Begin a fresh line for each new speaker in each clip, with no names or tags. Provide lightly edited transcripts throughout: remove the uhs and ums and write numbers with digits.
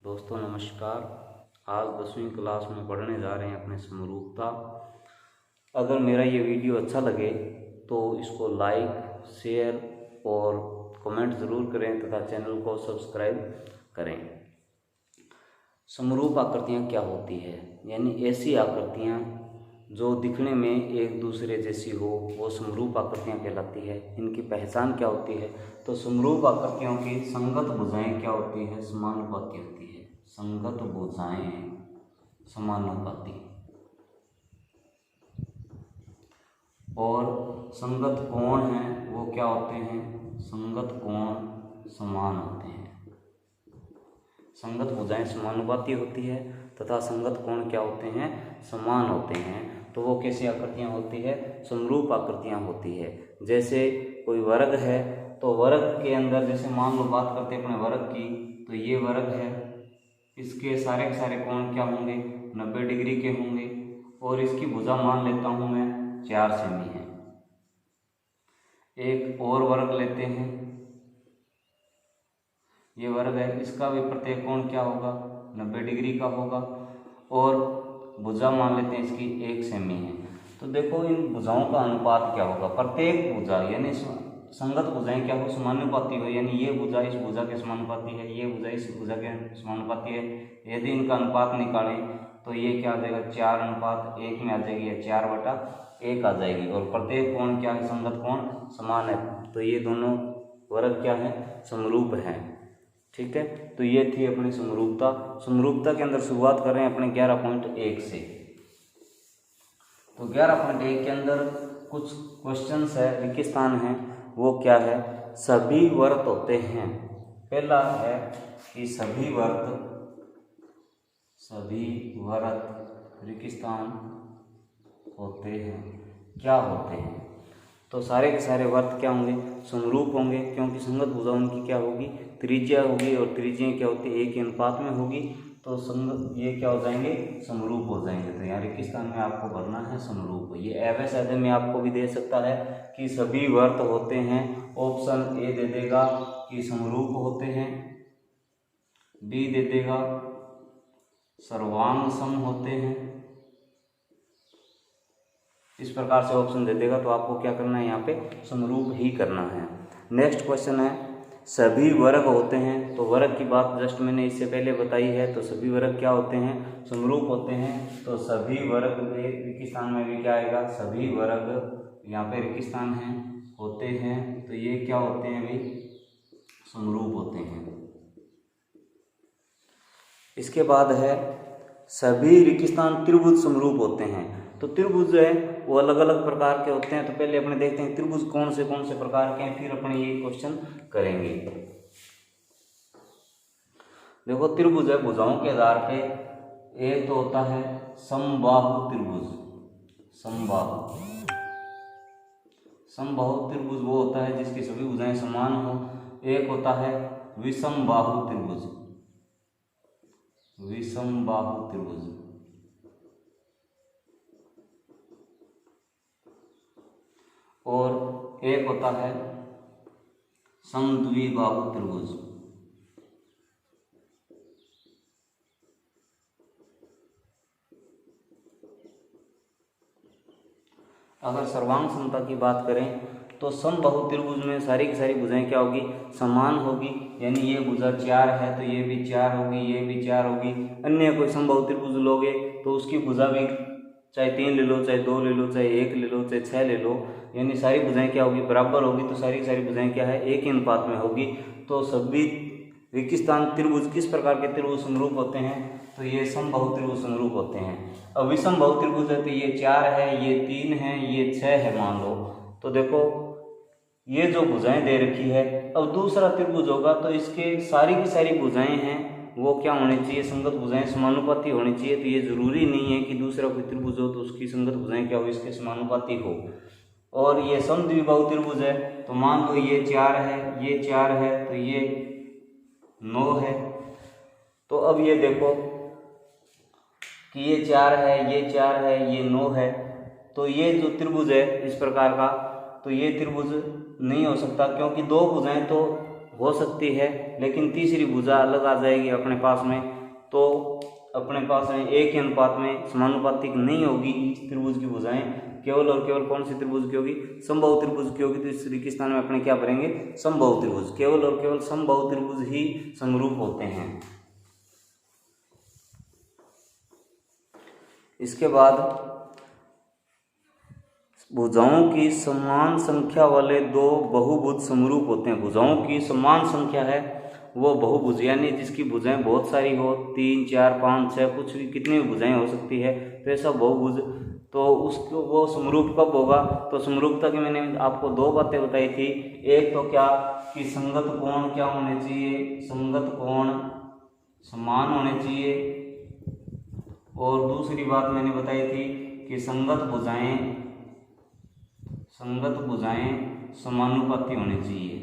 दोस्तों नमस्कार। आज 10वीं क्लास में पढ़ने जा रहे हैं अपने समरूपता। अगर मेरा ये वीडियो अच्छा लगे तो इसको लाइक, शेयर और कमेंट ज़रूर करें तथा चैनल को सब्सक्राइब करें। समरूप आकृतियाँ क्या होती है? यानी ऐसी आकृतियाँ जो दिखने में एक दूसरे जैसी हो, वो समरूप आकृतियाँ कहलाती है। इनकी पहचान क्या होती है? तो समरूप आकृतियों की संगत भुजाएं क्या होती है? समानुपाती होती है। संगत भुजाएं समानुपाती और संगत कोण हैं वो क्या होते हैं? संगत कोण समान होते हैं। संगत भुजाएं समानुपाती होती है तथा संगत कोण क्या होते हैं? समान होते हैं। तो वो कैसी आकृतियाँ होती है? समरूप आकृतियाँ होती है। जैसे कोई वर्ग है तो वर्ग के अंदर, जैसे मान लो बात करते हैं अपने वर्ग की, तो ये वर्ग है, इसके सारे के सारे कोण क्या होंगे? 90 डिग्री के होंगे और इसकी भुजा मान लेता हूँ मैं 4 सेमी है। एक और वर्ग लेते हैं, ये वर्ग है, इसका भी प्रत्येक कोण क्या होगा? 90 डिग्री का होगा और भुजा मान लेते हैं इसकी 1 सेमी है। तो देखो इन भुजाओं का अनुपात क्या होगा? प्रत्येक भुजा यानी संगत भुजाएं क्या हो? समानुपाती हो, यानी ये भुजा इस भुजा के समानुपाती है, ये भुजा इस भुजा के समानुपाती है। यदि इनका अनुपात निकालें तो ये क्या आ जाएगा? 4:1 में आ जाएगी, या 4/1 आ जाएगी। और प्रत्येक कोण क्या है? संगत कोण समान है। तो ये दोनों वर्ग क्या है? समरूप हैं। ठीक है, तो ये थी अपनी समरूपता। समरूपता के अंदर शुरुआत कर रहे हैं अपने 11.1 से। तो 11.1 के अंदर कुछ क्वेश्चंस है, रिक्तस्थान है, वो क्या है? सभी वर्त होते हैं। पहला है कि सभी वर्त रिक्तस्थान होते हैं। क्या होते हैं? तो सारे के सारे वर्त क्या होंगे? समरूप होंगे, क्योंकि संगत भुजा उनकी क्या होगी? त्रिज्या होगी, और त्रिज्याएं क्या होती है? एक ही अनुपात में होगी। तो संगत ये क्या हो जाएंगे? समरूप हो जाएंगे। तो यहाँ रिक्तस्थान में आपको भरना है समरूप। ये अवश्य में आपको भी दे सकता है कि सभी वर्त होते हैं। ऑप्शन ए दे देगा कि समरूप होते हैं, बी दे देगा सर्वांग सम होते हैं। इस प्रकार से ऑप्शन दे देगा, तो आपको क्या करना है? यहाँ पे समरूप ही करना है। नेक्स्ट क्वेश्चन है सभी वर्ग होते हैं। तो वर्ग की बात जस्ट मैंने इससे पहले बताई है। तो सभी वर्ग क्या होते हैं? समरूप होते हैं। तो सभी वर्ग रिक्तस्थान में भी क्या आएगा? सभी वर्ग यहाँ पे रिक्तस्थान है होते हैं, तो ये क्या होते हैं भाई? समरूप होते हैं। इसके बाद है सभी रिक्तस्थान त्रिभुज समरूप होते हैं। तो त्रिभुज जो है वो अलग अलग प्रकार के होते हैं। तो पहले अपने देखते हैं त्रिभुज कौन से प्रकार के हैं, फिर अपने ये क्वेश्चन करेंगे। देखो त्रिभुज है, भुजाओं के आधार पे एक तो होता है समबाहु त्रिभुज। समबाहु त्रिभुज वो होता है जिसकी सभी भुजाएं समान हो। एक होता है विषमबाहु त्रिभुज। और एक होता है समद्विबाहु त्रिभुज। अगर सर्वांग समता की बात करें तो समबाहु त्रिभुज में सारी की सारी भुजाएं क्या होगी? समान होगी। यानी ये भुजा 4 है तो ये भी 4 होगी, ये भी 4 होगी। अन्य कोई समबाहु त्रिभुज लोगे तो उसकी भुजा भी चाहे 3 ले लो, चाहे 2 ले लो, चाहे 1 ले लो, चाहे 6 ले लो, यानी सारी भुजाएं क्या होगी? बराबर होगी। तो सारी की सारी भुजाएं क्या है? एक ही अनुपात में होगी। तो सभी रिक्तस्थान त्रिभुज किस प्रकार के त्रिभुज समरूप होते हैं? तो ये समबाहु त्रिभुज समरूप होते हैं। अब विषमबाहु त्रिभुज है तो ये 4 है, ये 3 है, ये 6 है मान लो। तो देखो ये जो भुजाएं दे रखी है, अब दूसरा त्रिभुज होगा तो इसके सारी की सारी भुजाएं हैं वो क्या होनी चाहिए? संगत भुजाएं समानुपाती होनी चाहिए। तो ये जरूरी नहीं है कि दूसरा कोई त्रिभुज हो तो उसकी संगत भुजाएं क्या हो? इसके समानुपाती हो। और ये समद्विबाहु त्रिभुज है तो मान लो ये 4 है, ये 4 है, तो ये 9 है। तो अब ये देखो कि ये 4 है, ये 4 है, ये 9 है। तो ये जो त्रिभुज है इस प्रकार का, तो ये त्रिभुज नहीं हो सकता, क्योंकि दो भुजाएं तो हो सकती है, लेकिन तीसरी भुजा अलग आ जाएगी अपने पास में, तो अपने पास में एक ही अनुपात में समानुपातिक नहीं होगी इस त्रिभुज की भुजाएं, केवल और केवल कौन सी त्रिभुज की होगी, समबाहु त्रिभुज की होगी। तो इस के स्थान में अपने क्या भरेंगे, समबाहु त्रिभुज। केवल और केवल समबाहु त्रिभुज ही समरूप होते हैं। इसके बाद भुजाओं की समान संख्या वाले दो बहुभुज समरूप होते हैं। भुजाओं की समान संख्या है वो बहुभुज, यानी जिसकी भुजाएं बहुत सारी हो, 3, 4, 5, 6, कुछ भी, कितनी भी भुजाएं हो सकती है, तो ऐसा बहुभुज, तो उसको वो समरूप कब होगा। तो समरूपता की मैंने आपको दो बातें बताई थी। एक तो क्या कि संगत कोण क्या होने चाहिए, संगत कोण समान होने चाहिए, और दूसरी बात मैंने बताई थी कि संगत भुजाएं समानुपाती होनी चाहिए,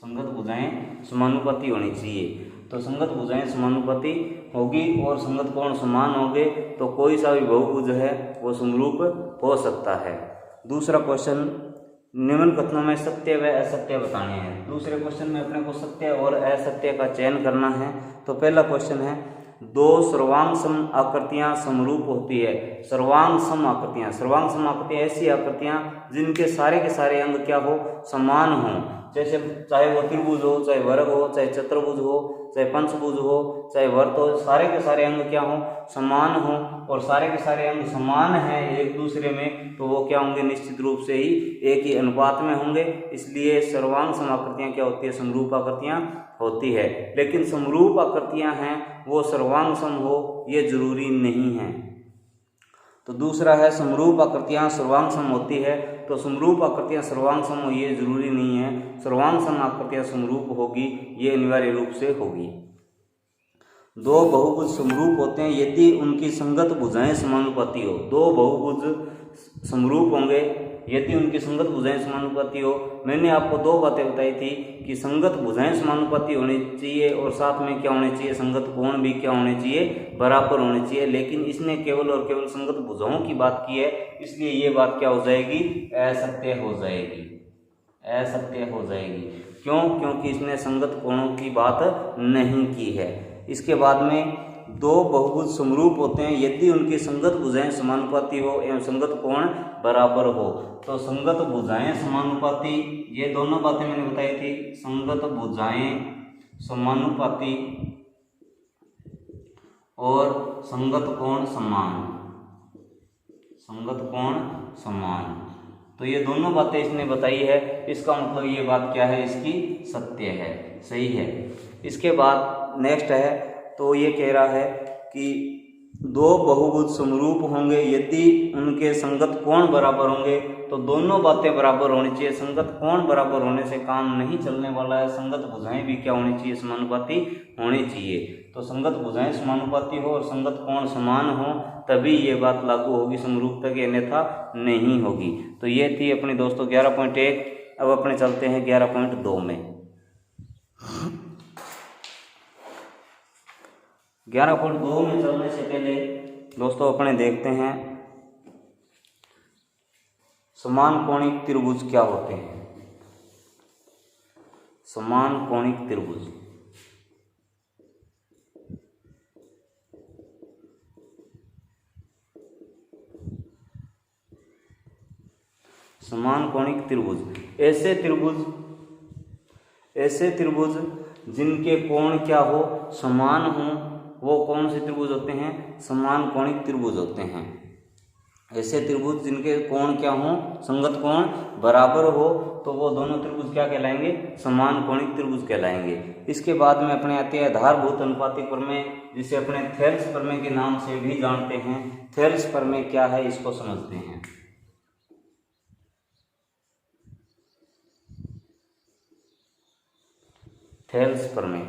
संगत भुजाएं समानुपाती होनी चाहिए। तो संगत भुजाएं समानुपाती होगी और संगत कोण समान होंगे तो कोई सा भी बहुभुज है वो समरूप हो सकता है। दूसरा क्वेश्चन, निम्न कथनों में सत्य व असत्य बताने हैं। दूसरे क्वेश्चन में अपने को सत्य और असत्य का चयन करना है। तो पहला क्वेश्चन है, दो सर्वांग सम आकृतियां समरूप होती है। सर्वांग सम आकृतियां, सर्वांग सम आकृतियां ऐसी आकृतियां जिनके सारे के सारे अंग क्या हो, समान हो। जैसे चाहे वो त्रिभुज हो, चाहे वर्ग हो, चाहे चतुर्भुज हो, चाहे पंचभुज हो, चाहे वर्त हो, सारे के सारे अंग क्या हो, समान हो। और सारे के सारे अंग समान हैं एक दूसरे में, तो वो क्या होंगे, निश्चित रूप से ही एक ही अनुपात में होंगे। इसलिए सर्वांग सम आकृतियां क्या होती है, समरूप आकृतियां होती है। लेकिन समरूप आकृतियां हैं वो सर्वांग सम हो ये जरूरी नहीं है। तो दूसरा है, समरूप आकृतियां सर्वांग सम होती है, तो समरूप आकृतियां सर्वांग सम हो ये जरूरी नहीं है। सर्वांग सम आकृतियां समरूप होगी ये अनिवार्य रूप से होगी। दो बहुभुज समरूप होते हैं यदि उनकी संगत भुजाएं समानुपाती हो। दो बहुभुज समरूप होंगे यदि उनकी संगत भुजाएं समानुपाती हो। मैंने आपको दो बातें बताई थी कि संगत भुजाएं समानुपाती होनी चाहिए और साथ में क्या होने चाहिए, संगत कोण भी क्या होने चाहिए, बराबर होने चाहिए। लेकिन इसने केवल और केवल संगत भुजाओं की बात की है, इसलिए ये बात क्या हो जाएगी, असत्य हो जाएगी, असत्य हो जाएगी। क्यों? क्योंकि इसने संगत कोणों की बात नहीं की है। इसके बाद में, दो बहुभुज समरूप होते हैं यदि उनकी संगत भुजाएं समानुपाती हो एवं संगत कोण बराबर हो। तो संगत भुजाएं समानुपाती, ये दोनों बातें मैंने बताई थी, संगत भुजाएं समानुपाती और संगत कोण समान, संगत कोण समान, तो ये दोनों बातें इसने बताई है। इसका मतलब ये बात क्या है, इसकी सत्य है, सही है। इसके बाद नेक्स्ट है, तो ये कह रहा है कि दो बहुभुज समरूप होंगे यदि उनके संगत कोण बराबर होंगे। तो दोनों बातें बराबर होनी चाहिए, संगत कोण बराबर होने से काम नहीं चलने वाला है। संगत भुजाएं भी क्या होनी चाहिए, समानुपाती होनी चाहिए। तो संगत भुजाएं समानुपाती हो और संगत कोण समान हो तभी ये बात लागू होगी समरूपता की, अन्यथा नहीं होगी। तो ये थी अपनी दोस्तों 11.1। अब अपने चलते हैं 11.2 में। 11.2 में चलने से पहले दोस्तों अपने देखते हैं समान कोणिक त्रिभुज क्या होते हैं। समान कोणिक त्रिभुज, समान कोणिक त्रिभुज ऐसे त्रिभुज जिनके कोण क्या हो, समान हो, वो कौन से त्रिभुज होते हैं, समान कोणिक त्रिभुज होते हैं। ऐसे त्रिभुज जिनके कोण क्या हो, संगत कोण बराबर हो, तो वो दोनों त्रिभुज क्या कहलाएंगे, समान कोणिक त्रिभुज कहलाएंगे। इसके बाद में अपने आते हैं आधारभूत अनुपातिक प्रमेय, जिसे अपने थेल्स प्रमेय के नाम से भी जानते हैं। थेल्स प्रमेय क्या है इसको समझते हैं। थेल्स प्रमेय,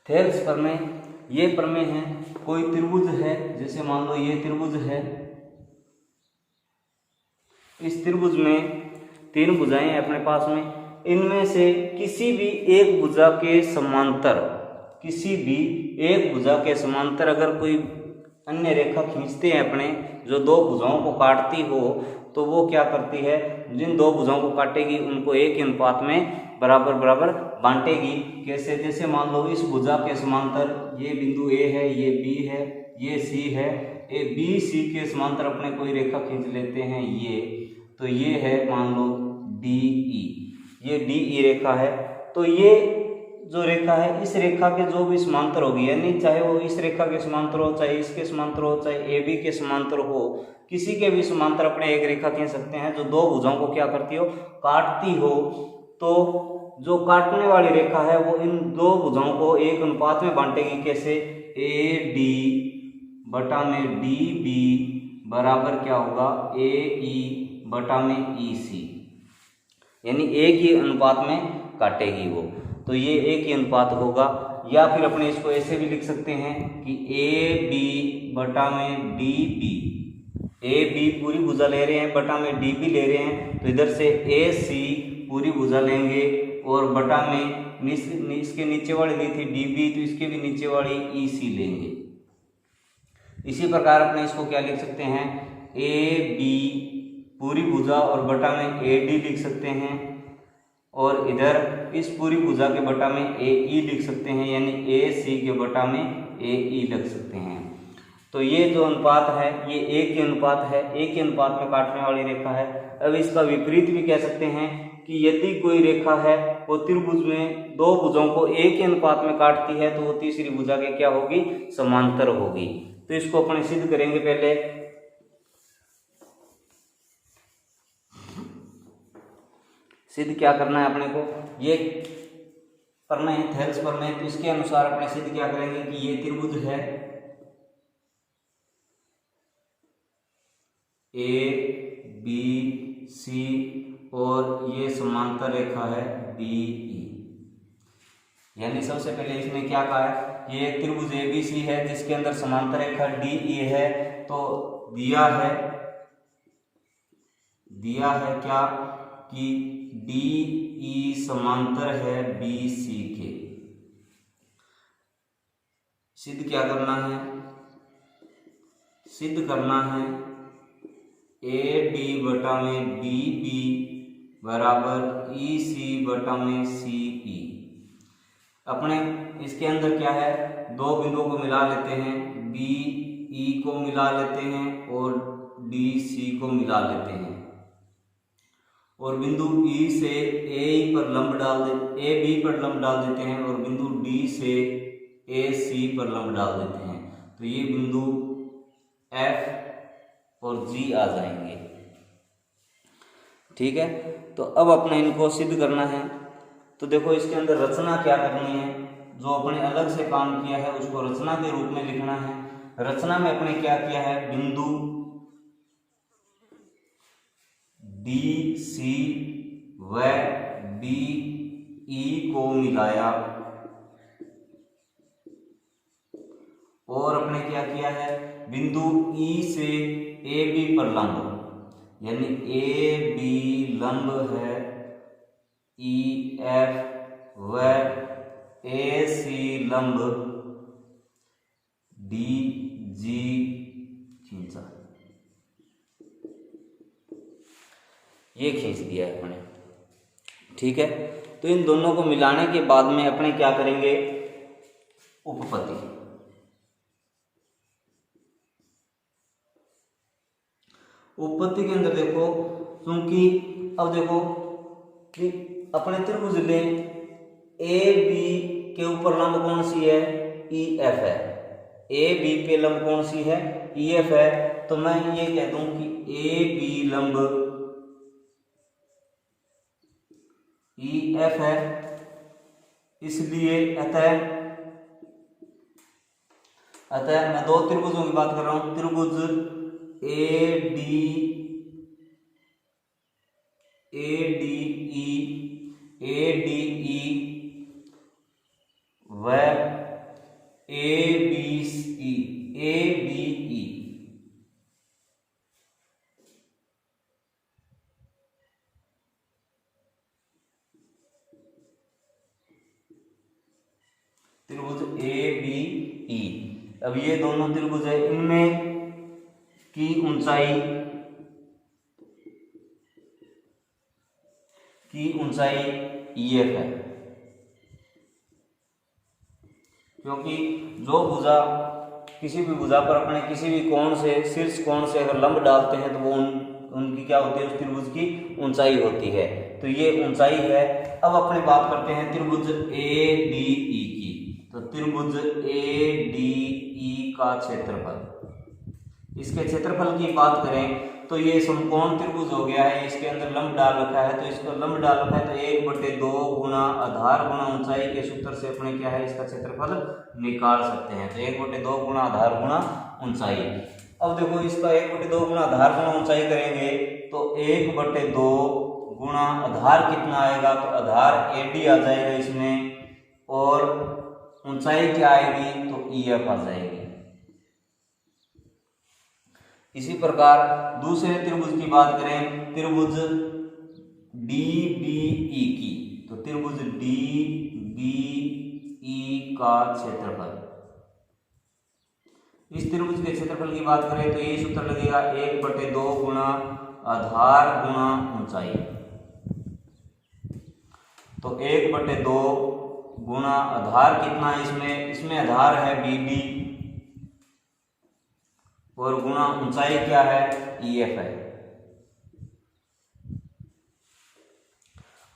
थेल्स प्रमेय ये प्रमेय है, कोई त्रिभुज है, जैसे मान लो ये त्रिभुज है, इस त्रिभुज में तीन भुजाएं हैं अपने पास में, इनमें से किसी भी एक भुजा के समांतर, किसी भी एक भुजा के समांतर अगर कोई अन्य रेखा खींचते हैं अपने, जो दो भुजाओं को काटती हो, तो वो क्या करती है, जिन दो भुजाओं को काटेगी उनको एक अनुपात में बराबर बराबर बांटेगी। कैसे, जैसे मान लो इस भुजा के समांतर ये बिंदु ए है, ये बी है, ये सी है, ए बी सी के समांतर अपने कोई रेखा खींच लेते हैं ये, तो ये है मान लो डी ई, ये डी ई रेखा है। तो ये जो रेखा है, इस रेखा के जो भी समांतर होगी, यानी चाहे वो इस रेखा के समांतर हो, चाहे इसके समांतर हो, चाहे ए बी के समांतर हो, किसी के भी समांतर अपने एक रेखा खींच सकते हैं जो दो भुजाओं को क्या करती हो, काटती हो। तो जो काटने वाली रेखा है वो इन दो भुजाओं को एक अनुपात में बांटेगी। कैसे, ए डी बटा में डी बी बराबर क्या होगा, ए ई बटा में ई सी, यानी एक ही अनुपात में काटेगी वो, तो ये एक ही अनुपात होगा। या फिर अपने इसको ऐसे भी लिख सकते हैं कि ए बी बटा में डी बी, ए बी पूरी भुजा ले रहे हैं, बटा में डी बी ले रहे हैं, तो इधर से ए सी पूरी भुजा लेंगे और बटा में इसके नीचे वाली दी थी डी बी, तो इसके भी नीचे वाली ई सी लेंगे। इसी प्रकार अपने इसको क्या लिख सकते हैं, ए बी पूरी भुजा और बटा में ए डी लिख सकते हैं, और इधर इस पूरी भुजा के बटा में ए ई लिख सकते हैं, यानी ए सी के बटा में ए ई लिख सकते हैं। तो ये जो अनुपात है ये एक ही अनुपात है, एक ही अनुपात में काटने वाली रेखा है। अब इसका विपरीत भी कह सकते हैं कि यदि कोई रेखा है वो त्रिभुज में दो भुजाओं को एक ही अनुपात में काटती है, तो वो तीसरी भुजा के क्या होगी, समांतर होगी। तो इसको अपने सिद्ध करेंगे। पहले सिद्ध क्या करना है अपने को, ये करना है थेल्स प्रमेय। तो इसके अनुसार अपने सिद्ध क्या करेंगे कि ये त्रिभुज है ए बी सी और ये समांतर रेखा है डी ई। यानी सबसे पहले इसने क्या कहा है, ये एक त्रिभुज ए बी सी है जिसके अंदर समांतर रेखा डी ई है। तो दिया है क्या कि डी ई समांतर है बी सी के। सिद्ध क्या करना है, सिद्ध करना है ए डी बटा में डी बी बराबर ई सी बटा में सी ई। अपने इसके अंदर क्या है, दो बिंदुओं को मिला लेते हैं, बी ई को मिला लेते हैं और डी सी को मिला लेते हैं, और बिंदु ई से ए पर लंब डाल देते, ए बी पर लंब डाल देते हैं, और बिंदु डी से ए सी पर लंब डाल देते हैं। तो ये बिंदु एफ और जी आ जाएंगे। ठीक है, तो अब अपने इनको सिद्ध करना है। तो देखो इसके अंदर रचना क्या करनी है, जो अपने अलग से काम किया है उसको रचना के रूप में लिखना है। रचना में अपने क्या किया है, बिंदु डी सी व डी ई को मिलाया, और अपने क्या किया है, बिंदु ई से ए बी पर लंब, यानी ए बी लंब है ई एफ व ए सी लंब डी जी खींचा। ये खींच दिया है अपने। ठीक है, तो इन दोनों को मिलाने के बाद में अपने क्या करेंगे, उपपत्ति। उपपत्ति के अंदर देखो, क्योंकि अब देखो कि अपने त्रिभुज ले ए बी के ऊपर लंब कौन सी है, ई एफ है। ए बी पे लंब कौन सी है, ई एफ है। तो मैं ये कह दूं कि ए बी लंब ई एफ है, इसलिए अतः मैं दो त्रिभुजों की बात कर रहा हूं, त्रिभुज ए डी ई व ए बी ई त्रिभुज ए बी ई। अब ये दोनों त्रिभुज है, इनमें की ऊंचाई EF है, क्योंकि जो भुजा किसी भी भुजा पर अपने किसी भी कोण से, शीर्ष कोण से अगर लंब डालते हैं तो वो उनकी क्या होती है, उस त्रिभुज की ऊंचाई होती है। तो ये ऊंचाई है। अब अपने बात करते हैं त्रिभुज ADE की। तो त्रिभुज ADE का क्षेत्रफल, इसके क्षेत्रफल की बात करें तो ये समकोण त्रिभुज हो गया है, इसके अंदर लंब डाल रखा है, तो इसको लंब डाल रखा है तो 1/2 गुना आधार गुना ऊंचाई के सूत्र से अपने क्या है, इसका क्षेत्रफल निकाल सकते हैं। तो 1/2 गुना आधार गुना ऊंचाई। अब देखो इसका 1/2 गुना आधार गुना ऊंचाई करेंगे तो 1/2 गुना आधार कितना आएगा, तो आधार AD आ जाएगा इसमें, और ऊंचाई क्या आएगी, तो EF आ जाएगी। इसी प्रकार दूसरे त्रिभुज की बात करें, त्रिभुज DBE की। तो त्रिभुज DBE का क्षेत्रफल, इस त्रिभुज के क्षेत्रफल की बात करें तो ये सूत्र लगेगा 1/2 गुना आधार गुना ऊंचाई। तो 1/2 गुना आधार कितना है, इसमें आधार है BD, और गुना ऊंचाई क्या है, EF है।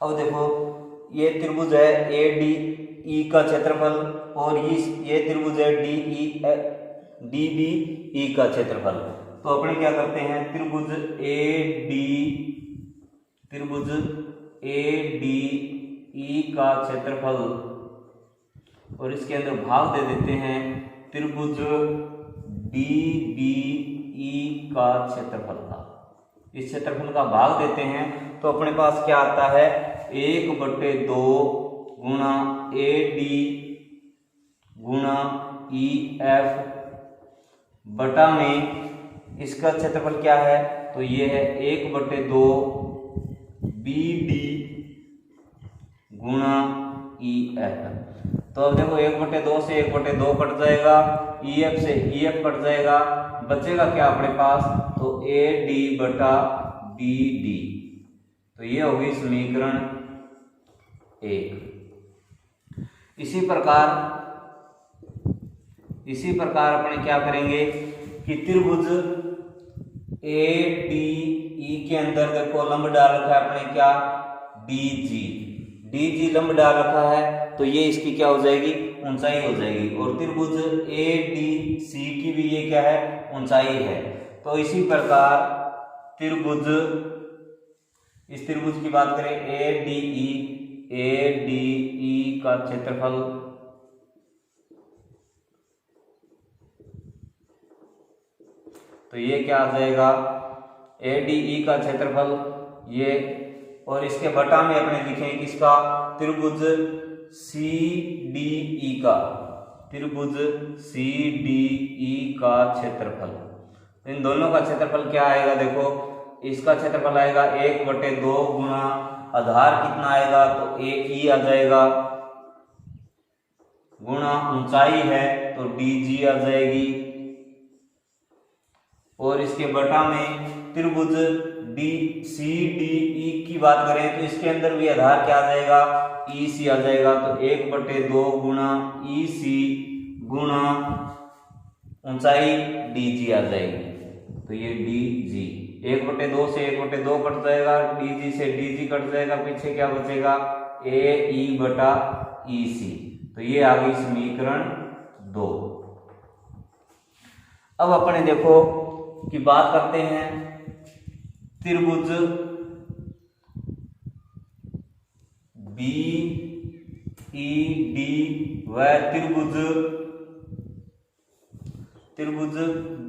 अब देखो ये त्रिभुज है ADE का क्षेत्रफल, और ये त्रिभुज है DBE का क्षेत्रफल। तो अपने क्या करते हैं, त्रिभुज ADE का क्षेत्रफल, और इसके अंदर भाग दे देते हैं त्रिभुज DBE का क्षेत्रफल का। इस क्षेत्रफल का भाग देते हैं तो अपने पास क्या आता है, 1/2 गुना AD गुना EF बटा में इसका क्षेत्रफल क्या है, तो ये है 1/2 BD गुना EF। तो अब देखो 1/2 से 1/2 कट जाएगा, EF से EF कट जाएगा, बचेगा क्या अपने पास, तो AD बटा BD। तो ये होगी समीकरण 1। इसी प्रकार अपने क्या करेंगे कि त्रिभुज ADE के अंदर देखो लंब डाल रखा है अपने क्या, DG लंब डाल रखा है, तो ये इसकी क्या हो जाएगी, ऊंचाई हो जाएगी। और त्रिभुज ADC की भी ये क्या है, ऊंचाई है। तो इसी प्रकार इस त्रिभुज की बात करें ADE का क्षेत्रफल, तो ये क्या आ जाएगा, ADE का क्षेत्रफल ये, और इसके बटा में अपने लिखेंगे किसका, त्रिभुज CDE का क्षेत्रफल। इन दोनों का क्षेत्रफल क्या आएगा, देखो इसका क्षेत्रफल आएगा 1/2 गुना आधार कितना आएगा, तो AE आ जाएगा, गुना ऊंचाई है तो DG आ जाएगी, और इसके बटा में त्रिभुज CDE की बात करें तो इसके अंदर भी आधार क्या आ जाएगा, EC आ जाएगा। तो 1/2 गुना EC गुना ऊंचाई DG आ जाएगी। तो ये DG 1/2 से 1/2 कट जाएगा, DG से DG कट जाएगा, पीछे क्या बचेगा, AE बटा EC। तो ये आ गई समीकरण 2। अब अपने देखो की बात करते हैं त्रिभुज BED व त्रिभुज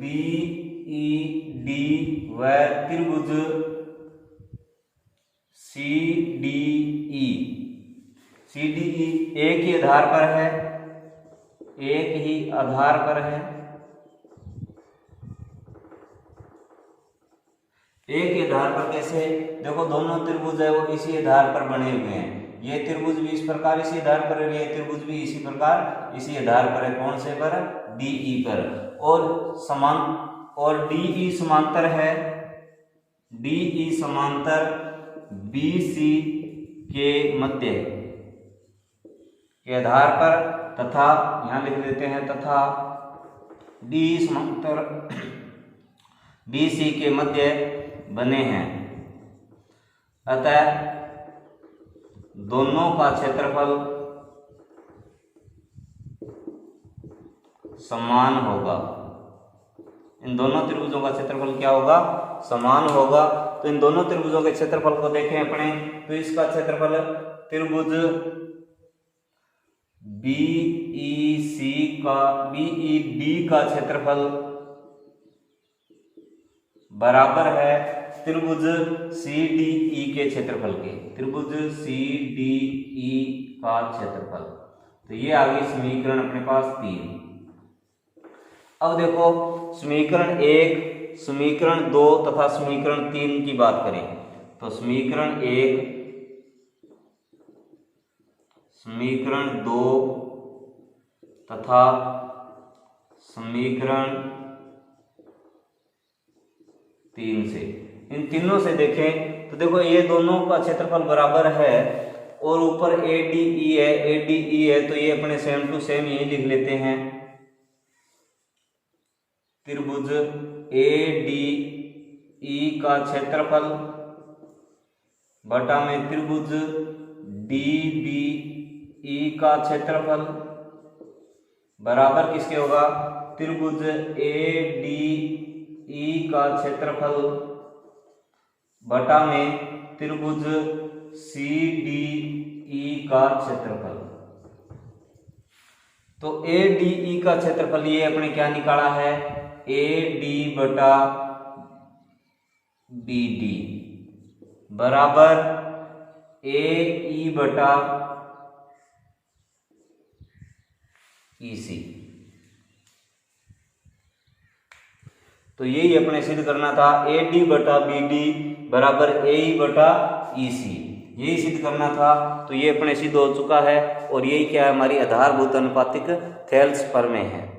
BED व त्रिभुज CDE एक ही आधार पर है, एक ही आधार पर कैसे, देखो दोनों त्रिभुज है वो इसी आधार पर बने हुए हैं, ये त्रिभुज भी इस प्रकार इसी आधार पर है, ये त्रिभुज भी इसी प्रकार इसी आधार पर है। कौन से पर? DE पर। और DE समांतर है, DE समांतर BC के मध्य के आधार पर, तथा यहां लिख देते हैं तथा DE समांतर BC के मध्य बने हैं। अतः दोनों का क्षेत्रफल समान होगा। इन दोनों त्रिभुजों का क्षेत्रफल क्या होगा? समान होगा। तो इन दोनों त्रिभुजों के क्षेत्रफल को देखें अपने, तो इसका क्षेत्रफल त्रिभुज BED का क्षेत्रफल बराबर है त्रिभुज CDE के क्षेत्रफल के। त्रिभुज CDE का क्षेत्रफल, तो ये आ गई समीकरण अपने पास 3। अब देखो समीकरण 1, समीकरण 2 तथा समीकरण 3 की बात करें तो समीकरण 1, समीकरण 2 तथा समीकरण 3 से, इन तीनों से देखें तो देखो ये दोनों का क्षेत्रफल बराबर है और ऊपर ADE है, तो ये अपने सेम टू सेम यही लिख लेते हैं। त्रिभुज ADE का क्षेत्रफल बटा में त्रिभुज DBE का क्षेत्रफल बराबर किसके होगा? त्रिभुज ADE का क्षेत्रफल बटा में त्रिभुज CDE का क्षेत्रफल। तो ADE का क्षेत्रफल ये अपने क्या निकाला है? AD बटा BD बराबर AE बटा EC। तो यही अपने सिद्ध करना था, AD बटा BD बराबर AE बटा EC, यही सिद्ध करना था। तो ये अपने सिद्ध हो चुका है और यही क्या है? हमारी आधारभूत अनुपातिक थेल्स प्रमेय है।